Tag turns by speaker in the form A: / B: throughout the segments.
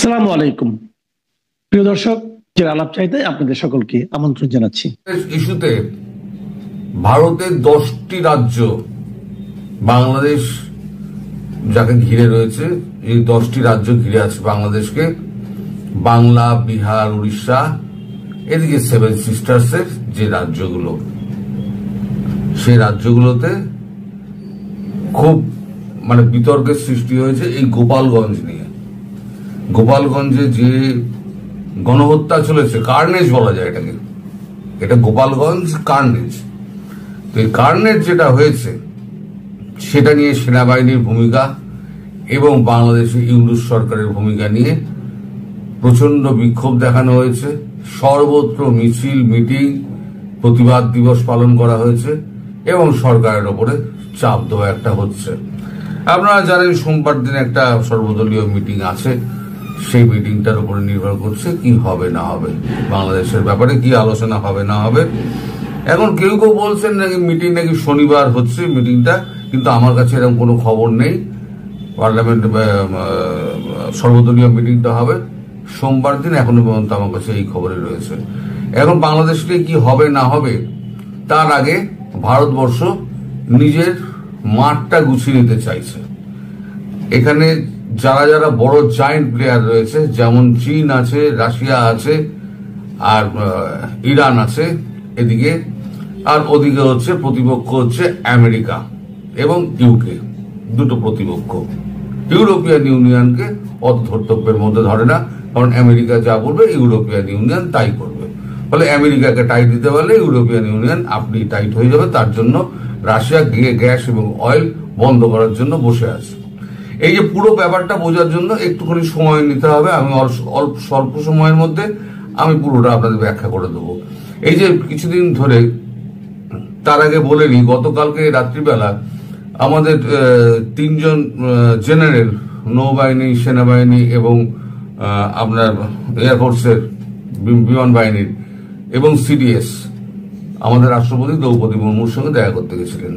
A: আসসালামু আলাইকুম প্রিয় দর্শক, যে আলাপ চাইতে আপনাদের সকলকে আমন্ত্রণ জানাচ্ছি।
B: ইস্যুতে ভারতের 10টি রাজ্য বাংলাদেশ যাকে ঘিরে রয়েছে, এই 10টি রাজ্য ঘিরে আছে বাংলাদেশকে। বাংলা, বিহার, উড়িষ্যা, এদিকে সেভেন সিস্টার্সের যে রাজ্যগুলো, সেই রাজ্যগুলোতে খুব বিতর্কের সৃষ্টি হয়েছে এই গোপালগঞ্জ নিয়ে। গোপালগঞ্জে যে গণহত্যা চলেছে, কার্নেজ বলা যায় এটাকে, এটা গোপালগঞ্জ কার্নেজ। তো এই কার্নেজ যেটা হয়েছে সেটা নিয়ে সেনাবাহিনীর ভূমিকা এবং বাংলাদেশের ইউনূস সরকারের ভূমিকা নিয়ে প্রচন্ড বিক্ষোভ দেখানো হয়েছে। সর্বত্র মিছিল, মিটিং, প্রতিবাদ দিবস পালন করা হয়েছে এবং সরকারের ওপরে চাপ দেওয়া একটা হচ্ছে। আপনারা জানেন সোমবার দিন একটা সর্বদলীয় মিটিং আছে, সেই মিটিংটার উপরে নির্ভর করছে কি হবে না হবে, বাংলাদেশের ব্যাপারে কি আলোচনা হবে না হবে। এখন কেউ কেউ বলছেন নাকি মিটিং নাকি শনিবার হচ্ছে মিটিংটা, কিন্তু আমার কাছে এরকম কোনো খবর নেই। পার্লামেন্ট সর্বদলীয় মিটিংটা হবে সোমবার দিন, এখনো পর্যন্ত আমার কাছে এই খবরই রয়েছে। এখন বাংলাদেশকে কি হবে না হবে তার আগে ভারতবর্ষ নিজের মাঠটা গুছিয়ে নিতে চাইছে। এখানে যারা যারা বড় জায়েন্ট প্লেয়ার রয়েছে, যেমন চীন আছে, রাশিয়া আছে, আর ইরান আছে এদিকে, আর ওদিকে হচ্ছে প্রতিপক্ষ হচ্ছে আমেরিকা এবং ইউকে, দুটো প্রতিপক্ষ। ইউরোপিয়ান ইউনিয়নকে অত ধর্তব্যের মধ্যে ধরে না, কারণ আমেরিকা যা বলবে ইউরোপিয়ান ইউনিয়ন তাই করবে। ফলে আমেরিকাকে টাইট দিতে পারলে ইউরোপিয়ান ইউনিয়ন আপনি টাইট হয়ে যাবে। তার জন্য রাশিয়া গ্যাস এবং অয়েল বন্ধ করার জন্য বসে আছে। এই যে পুরো ব্যাপারটা বোঝার জন্য একটুখানি সময় নিতে হবে। আমি স্বল্প সময়ের মধ্যে আমি পুরোটা আপনাদের ব্যাখ্যা করে দেবো। এই যে কিছুদিন ধরে, তার আগে বলে নি, গতকালকে রাত্রিবেলা আমাদের 3জন জেনারেল, নৌবাহিনী, সেনাবাহিনী এবং আপনার এয়ারফোর্সের বিমান বাহিনীর এবং সিডিএস আমাদের রাষ্ট্রপতি দ্রৌপদী মুর্মুর সঙ্গে দেখা করতে গেছিলেন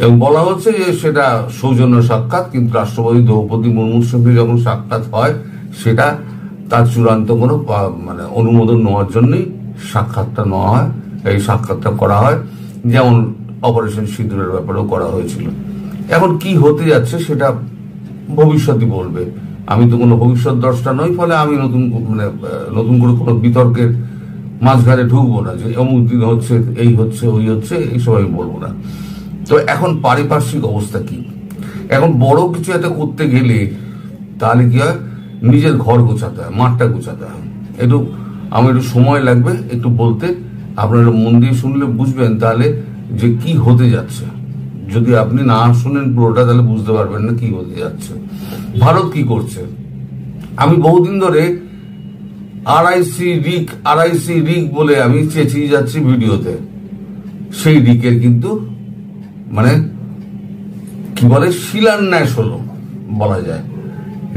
B: এবং বলা হচ্ছে যে সেটা সৌজন্য সাক্ষাৎ, কিন্তু রাষ্ট্রপতি দ্রৌপদী মুর্মুর সঙ্গে যখন সাক্ষাৎ হয় সেটা তার চূড়ান্ত কোনো অনুমোদন নেওয়ার জন্যই সাক্ষাৎটা নেওয়া হয়, এই সাক্ষাৎটা করা হয়, যেমন অপারেশন সিঁদুরের ব্যাপারেও করা হয়েছিল। এখন কি হতে যাচ্ছে সেটা ভবিষ্যৎই বলবে। আমি তো কোনো ভবিষ্যৎ দ্রষ্টা নই, ফলে আমি নতুন করে কোনো বিতর্কের মাঝখানে ঢুকবো না যে অমুক দিন হচ্ছে, এই হচ্ছে, ওই হচ্ছে, এইসব আমি বলবো না। তো এখন পারিপার্শ্বিক অবস্থা কি, এখন বড় কিছু একটা করতে গেলে তাহলে কি হয়, নিজের ঘর গোছাতে হয়, মাঠটা গোছাতে হয়। আমার একটু সময় লাগবে একটু বলতে, আপনারা মন দিয়ে শুনলে বুঝবেন তাহলে যে কি হতে যাচ্ছে। যদি আপনি না শুনেন পুরোটা তাহলে বুঝতে পারবেন না কি হতে যাচ্ছে। ভারত কি করছে, আমি বহুদিন ধরে আরআইসি রিক বলে আমি চেঁচিয়ে যাচ্ছি ভিডিওতে। সেই রিকের কিন্তু কি বলে, শিলান্যাস হলো বলা যায়।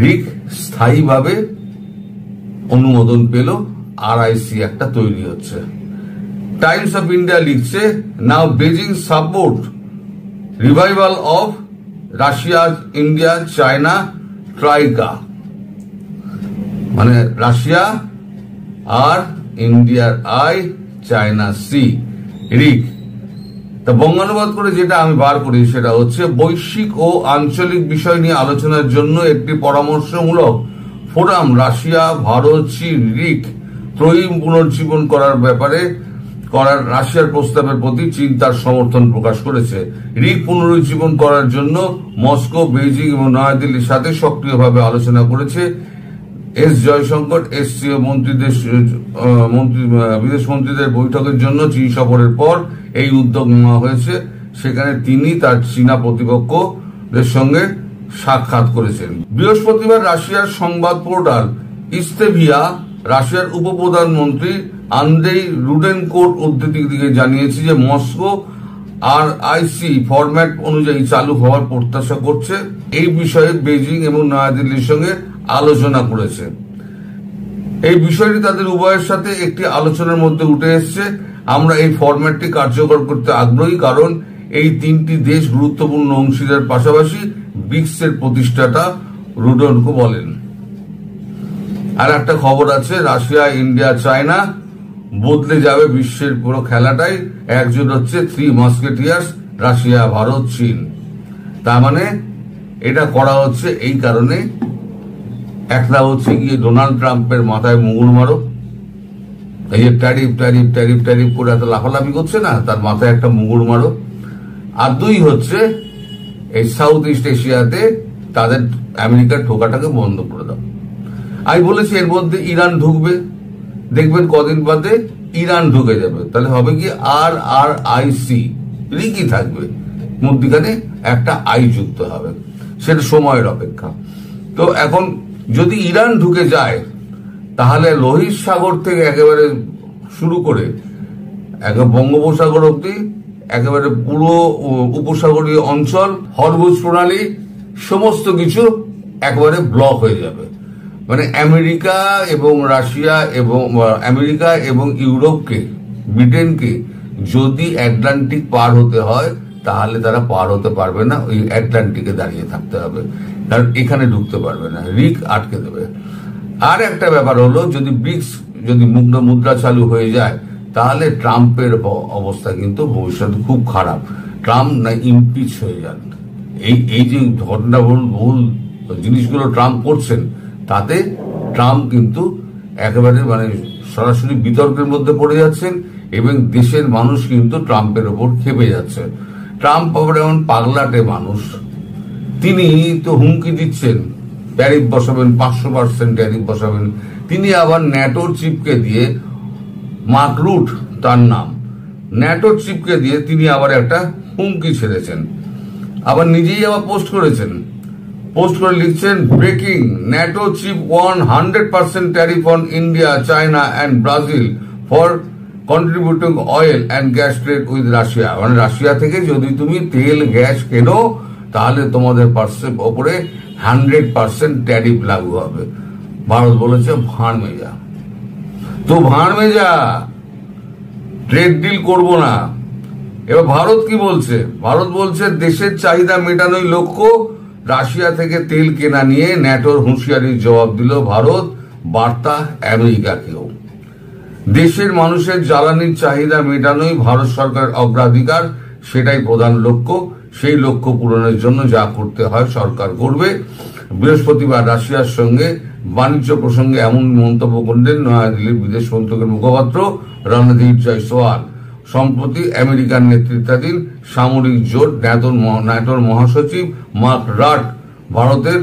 B: রিক স্থায়ীভাবে অনুমোদন পেল, আরআইসি একটা তৈরি হচ্ছে। টাইমস অফ ইন্ডিয়া লিখছে, now Beijing support revival of Russia, India, China troika, Russia আর ইন্ডিয়ার আই, চায়না সি, রিক। তা বঙ্গানুবাদ করে যেটা আমি বার করি সেটা হচ্ছে, বৈশ্বিক ও আঞ্চলিক বিষয় নিয়ে আলোচনার জন্য একটি পরামর্শমূলক ফোরাম রাশিয়া, ভারত, চীন রিক ত্রয়ী পুনর্জীবন করার রাশিয়ার প্রস্তাবের প্রতি চীন তার সমর্থন প্রকাশ করেছে। রিক পুনরুজ্জীবন করার জন্য মস্কো, বেইজিং এবং নয়াদিল্লির সাথে সক্রিয়ভাবে আলোচনা করেছে। এস জয়শঙ্কর এসসিও বিদেশ মন্ত্রীদের বৈঠকের জন্য চীন সফরের পর এই উদ্যোগ নেওয়া হয়েছে। সেখানে তিনি তার চীনা প্রতিপক্ষদের সঙ্গে সাক্ষাৎ করেছেন। বৃহস্পতিবার রাশিয়ার সংবাদ পোর্টাল ইস্তেভিয়া রাশিয়ার উপপ্রধানমন্ত্রী আন্দ্রেই রুডেনকোর উদ্ধৃতি দিকে জানিয়েছে যে মস্কো আরআইসি ফরম্যাট অনুযায়ী চালু হওয়ার প্রত্যাশা করছে। এই বিষয়ে বেজিং এবং নয়াদিল্লির সঙ্গে আলোচনা করেছে। এই বিষয়টি তাদের উভয়ের সাথে একটি আলোচনার মধ্যে উঠে এসছে। আমরা এই ফরম্যাটটি কার্যকর করতে আগ্রহী, কারণ এই 3টি দেশ গুরুত্বপূর্ণ অংশীদার, পাশাপাশি ব্রিক্সের প্রতিষ্ঠাতা রুডেনকো বলেন। আর একটা খবর আছে, রাশিয়া, ইন্ডিয়া, চায়না বদলে যাবে বিশ্বের পুরো খেলাটাই। একজন হচ্ছে থ্রি মাস্কেটিয়ার্স, রাশিয়া, ভারত, চীন। তার মানে এটা করা হচ্ছে এই কারণে, একটা হচ্ছে গিয়ে ডোনাল্ড ট্রাম্পের মাথায় মুগুর মারো, এই যে ট্যারিফ ট্যারিফ ট্যারিফ ট্যারিফ করে এত লাফালাফি করছে না, তার মাথায় একটা মুগুর মারো। আর দুই হচ্ছে এই সাউথ ইস্ট এশিয়াতে তাদের আমেরিকার ঠোকাটাকে বন্ধ করে দাও। আমি বলেছি এর মধ্যে ইরান ঢুকবে, দেখবেন কদিন বাদে ইরান ঢুকে যাবে, তাহলে হবে কি RRIC লিখি থাকবে, মধ্যখানে একটা আই যুক্ত হবে, সেটা সময়ের অপেক্ষা। তো এখন যদি ইরান ঢুকে যায় তাহলে লোহিত সাগর থেকে একেবারে শুরু করে বঙ্গোপসাগর অব্দি একেবারে পুরো উপসাগরীয় অঞ্চল, হরমুজ প্রণালী, সমস্ত কিছু একেবারে ব্লক হয়ে যাবে। মানে আমেরিকা এবং রাশিয়া এবং আমেরিকা এবং ইউরোপকে, ব্রিটেনকে যদি আটলান্টিক পার হতে হয় তাহলে তারা পার হতে পারবে না, ওই আটলান্টিকে দাঁড়িয়ে থাকতে হবে, কারণ এখানে ঢুকতে পারবে না, রিক আটকে দেবে। আর একটা ব্যাপার হলো, যদি ব্রিক্স, যদি মুদ্রা চালু হয়ে যায় তাহলে ট্রাম্পের অবস্থা কিন্তু ভবিষ্যতে খুব খারাপ। ট্রাম্প না ইমপিচ হয়ে যান। এই যে ঘটনা বহুল জিনিসগুলো ট্রাম্প করছেন, তাতে ট্রাম্প কিন্তু একেবারে মানে সরাসরি বিতর্কের মধ্যে পড়ে যাচ্ছেন এবং দেশের মানুষ কিন্তু ট্রাম্পের ওপর খেপে যাচ্ছে। ট্রাম্প আবার এমন পাগলাটে মানুষ, তিনি তো হুমকি দিচ্ছেন ট্যারিফ বসাবেন, 500% ট্যারিফ বসাবেন। তিনি আবার ন্যাটোর চিফকে দিয়ে, মার্ক রুট তার নাম, ন্যাটোর চিফকে দিয়ে তিনি আবার একটা হুমকি ছেড়েছেন, আবার নিজেই আবার পোস্ট করেছেন। পোস্ট করে লিখছেন, breaking, NATO chief one 100% tariff on India, China and Brazil for contributing oil and gas trade with Russia. মানে রাশিয়া থেকে যদি তুমি তেল গ্যাস কেনো তাহলে তোমাদের ওপরে 100% ট্যারিফ লাগু হবে। ভারত বলেছে ভাঁড় মেজা, তো ভাঁড় মেজা, ট্রেড ডিল করবো না। এবার ভারত কি বলছে? ভারত বলছে দেশের চাহিদা মেটানোই লক্ষ্য, রাশিয়া থেকে তেল কেনা নিয়ে ন্যাটোর হুঁশিয়ারির জবাব দিল ভারত। বার্তা আমেরিকাকেও, দেশের মানুষের জ্বালানির চাহিদা মেটানোই ভারত সরকারের অগ্রাধিকার, সেটাই প্রধান লক্ষ্য। সেই লক্ষ্য পূরণের জন্য যা করতে হয় সরকার করবে। বৃহস্পতিবার রাশিয়ার সঙ্গে বাণিজ্য প্রসঙ্গে এমন মন্তব্য করলেন নয়াদিল্লির বিদেশ মন্ত্রকের মুখপাত্র রণদীপ জয়সওয়াল। সম্প্রতি আমেরিকার নেতৃত্বাধীন সামরিক জোট ন্যাটোর মহাসচিব মার্ক রাট ভারতের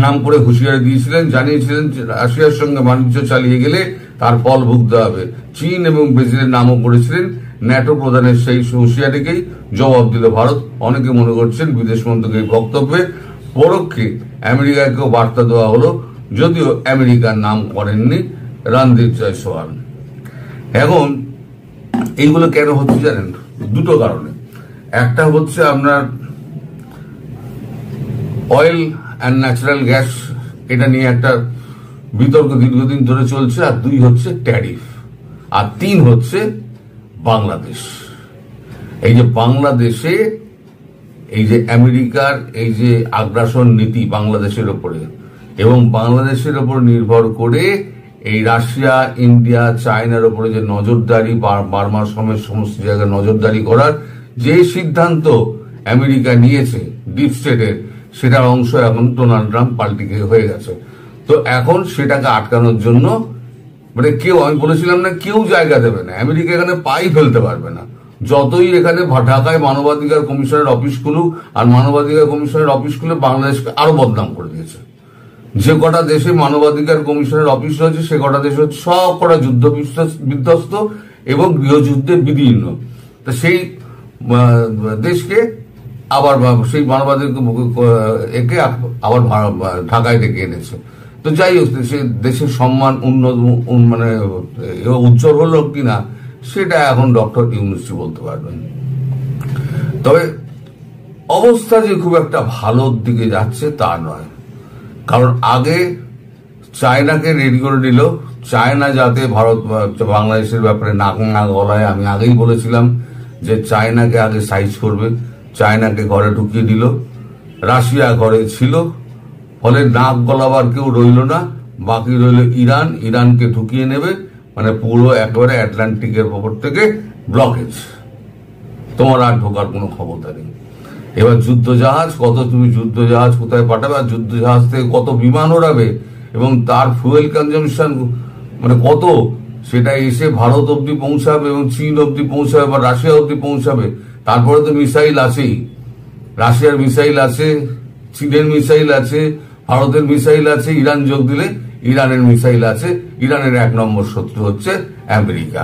B: নাম করে হুঁশিয়ারি দিয়েছিলেন, জানিয়েছিলেন রাশিয়ার সঙ্গে বাণিজ্য চালিয়ে গেলে তার ফল ভুগতে হবে। চীন এবং ব্রাজিলের নামও করেছিলেন। ন্যাটো প্রধানের সেই হুঁশিয়ারিকেই জবাব দিল ভারত। অনেকে মনে করছেন বিদেশ মন্ত্রকের এই বক্তব্যে পরোক্ষে আমেরিকাকেও বার্তা দেওয়া হলো, যদিও আমেরিকার নাম করেননি রণদীপ জয়সওয়াল। এখন এইগুলো কেন হচ্ছে জানেন? দুটো কারণে। একটা হচ্ছে আপনার অয়েল অ্যান্ড ন্যাচারাল গ্যাস, এটা নিয়ে একটা বিতর্ক দীর্ঘদিন ধরে চলছে। আর দুই হচ্ছে ট্যারিফ। আর তিন হচ্ছে বাংলাদেশ। এই যে বাংলাদেশে এই যে আমেরিকার এই যে আগ্রাসন নীতি বাংলাদেশের ওপরে, এবং বাংলাদেশের ওপর নির্ভর করে এই রাশিয়া, ইন্ডিয়া, চায়নার ওপরে যে নজরদারি, বার্মার সমেত সমস্ত জায়গায় নজরদারি করার যে সিদ্ধান্ত আমেরিকা নিয়েছে ডিপ স্টেটের, সেটার অংশ এখন ডোনাল্ড ট্রাম্প পাল্টে হয়ে গেছে। তো এখন সেটাকে আটকানোর জন্য মানে কেউ, আমি বলেছিলাম না, কেউ জায়গা দেবে না, আমেরিকা এখানে পাই ফেলতে পারবে না। যতই এখানে ঢাকায় মানবাধিকার কমিশনের অফিস খুলুক, আর মানবাধিকার কমিশনের অফিস খুলে বাংলাদেশকে আরো বদনাম করে দিয়েছে। যে কটা দেশে মানবাধিকার কমিশনের অফিস রয়েছে সে কটা দেশ হচ্ছে সব কটা যুদ্ধ বিধ্বস্ত এবং গৃহযুদ্ধে বিদীর্ণ। তা সেই দেশকে আবার সেই মানবাধিকার একে আবার ঢাকায় ডেকে এনেছে। তো যাই হোক, সে দেশের সম্মান উন্নত মানে উজ্জ্বল হলো কিনা সেটা এখন ডক্টর ইউনুসি বলতে পারবেন। তবে অবস্থা যে খুব একটা ভালোর দিকে যাচ্ছে তা নয়, কারণ আগে চায়নাকে রেডি করে দিল, চায়না যাতে ভারত বাংলাদেশের ব্যাপারে নাক না গলায়। আমি আগেই বলেছিলাম যে চায়নাকে আগে সাইজ করবে, চায়নাকে ঘরে ঢুকিয়ে দিল, রাশিয়া ঘরে ছিল, ফলে নাক গলাবার কেউ রইল না। বাকি রইল ইরান, ইরানকে ঢুকিয়ে নেবে, মানে পুরো একেবারে আটলান্টিকের ওপর থেকে ব্লকেজ, তোমার আর ঢোকার কোনো ক্ষমতা নেই। এবার যুদ্ধজাহাজ, তুমি যুদ্ধজাহাজ কোথায় পাঠাবে, আর যুদ্ধজাহাজ থেকে কত বিমান ওড়াবে এবং তার ফুয়েল কনজামশন মানে কত, সেটা এসে ভারত অব্দি পৌঁছাবে এবং চীন অব্দি পৌঁছাবে বা রাশিয়া অব্দি পৌঁছাবে। তারপরে তো মিসাইল আছেই, রাশিয়ার মিসাইল আছে, চীনের মিসাইল আছে, ভারতের মিসাইল আছে, ইরান যোগ দিলে ইরানের মিসাইল আছে। ইরানের 1 নম্বর শত্রু হচ্ছে আমেরিকা।